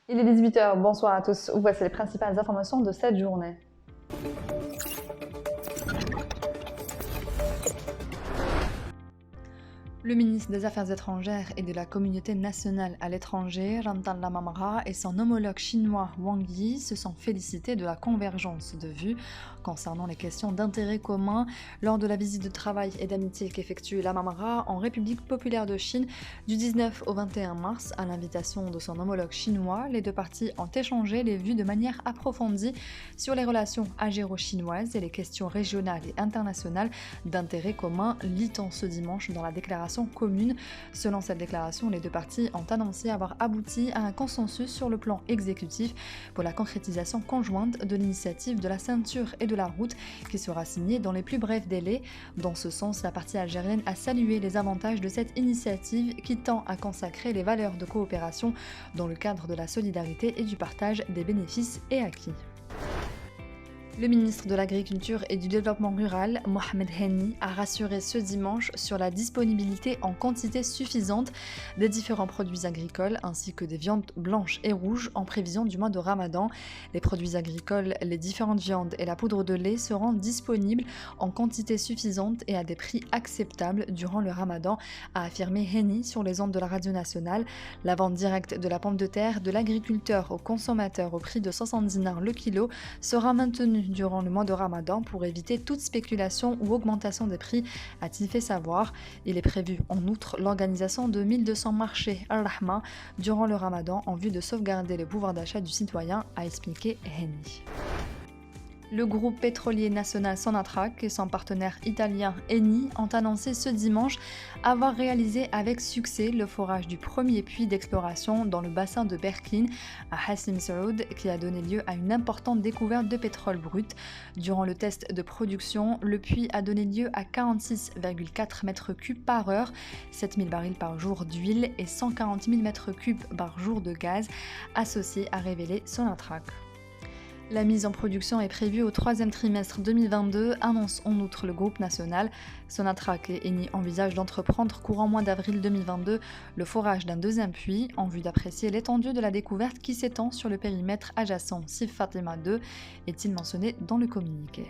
Il est 18 heures, bonsoir à tous. Voici les principales informations de cette journée. Le ministre des Affaires étrangères et de la communauté nationale à l'étranger, Rantan Lamamra, et son homologue chinois Wang Yi se sont félicités de la convergence de vues concernant les questions d'intérêt commun lors de la visite de travail et d'amitié qu'effectue Lamamra en République populaire de Chine du 19 au 21 mars. À l'invitation de son homologue chinois, les deux parties ont échangé les vues de manière approfondie sur les relations agéro-chinoises et les questions régionales et internationales d'intérêt commun, lit-on ce dimanche dans la déclaration commune. Selon cette déclaration, les deux parties ont annoncé avoir abouti à un consensus sur le plan exécutif pour la concrétisation conjointe de l'initiative de la ceinture et de la route qui sera signée dans les plus brefs délais. Dans ce sens, la partie algérienne a salué les avantages de cette initiative qui tend à consacrer les valeurs de coopération dans le cadre de la solidarité et du partage des bénéfices et acquis. Le ministre de l'Agriculture et du Développement rural, Mohamed Henni, a rassuré ce dimanche sur la disponibilité en quantité suffisante des différents produits agricoles ainsi que des viandes blanches et rouges en prévision du mois de Ramadan. Les produits agricoles, les différentes viandes et la poudre de lait seront disponibles en quantité suffisante et à des prix acceptables durant le Ramadan, a affirmé Henni sur les ondes de la radio nationale. La vente directe de la pomme de terre de l'agriculteur au consommateur au prix de 70 dinars le kilo sera maintenue durant le mois de Ramadan pour éviter toute spéculation ou augmentation des prix, a-t-il fait savoir. Il est prévu en outre l'organisation de 1200 marchés Al-Rahma durant le Ramadan en vue de sauvegarder le pouvoir d'achat du citoyen, a expliqué Henni. Le groupe pétrolier national Sonatrach et son partenaire italien Eni ont annoncé ce dimanche avoir réalisé avec succès le forage du premier puits d'exploration dans le bassin de Berkine à Hassim Saoud qui a donné lieu à une importante découverte de pétrole brut. Durant le test de production, le puits a donné lieu à 46,4 mètres cubes par heure, 7000 barils par jour d'huile et 140 000 mètres cubes par jour de gaz associés, a révélé Sonatrach. La mise en production est prévue au troisième trimestre 2022, annonce en outre le groupe national. Sonatrach et Eni envisagent d'entreprendre courant mois d'avril 2022 le forage d'un deuxième puits en vue d'apprécier l'étendue de la découverte qui s'étend sur le périmètre adjacent Sif Fatima 2, est-il mentionné dans le communiqué.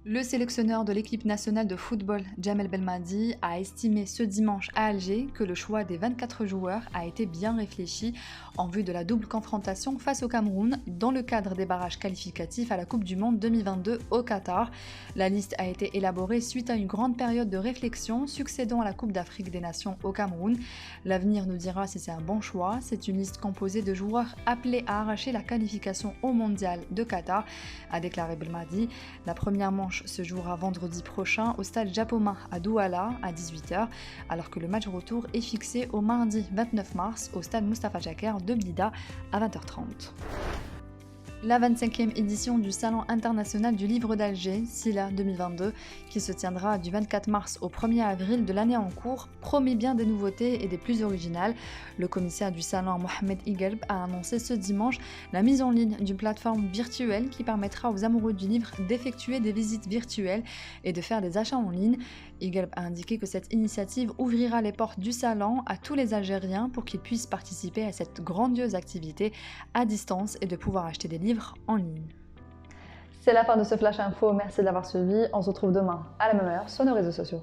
Le sélectionneur de l'équipe nationale de football, Jamel Belmadi, a estimé ce dimanche à Alger que le choix des 24 joueurs a été bien réfléchi en vue de la double confrontation face au Cameroun dans le cadre des barrages qualificatifs à la Coupe du Monde 2022 au Qatar. La liste a été élaborée suite à une grande période de réflexion succédant à la Coupe d'Afrique des Nations au Cameroun. L'avenir nous dira si c'est un bon choix. C'est une liste composée de joueurs appelés à arracher la qualification au Mondial de Qatar, a déclaré Belmadi. La première manche se jouera vendredi prochain au stade Japoma à Douala à 18h, alors que le match retour est fixé au mardi 29 mars au stade Mustapha Jaker de Blida à 20h30. La 25e édition du Salon international du livre d'Alger, SILA 2022, qui se tiendra du 24 mars au 1er avril de l'année en cours, promet bien des nouveautés et des plus originales. Le commissaire du salon, Mohamed Igelb, a annoncé ce dimanche la mise en ligne d'une plateforme virtuelle qui permettra aux amoureux du livre d'effectuer des visites virtuelles et de faire des achats en ligne. Igelb a indiqué que cette initiative ouvrira les portes du salon à tous les Algériens pour qu'ils puissent participer à cette grandiose activité à distance et de pouvoir acheter des livres en ligne. C'est la fin de ce Flash Info, merci de l'avoir suivi. On se retrouve demain à la même heure sur nos réseaux sociaux.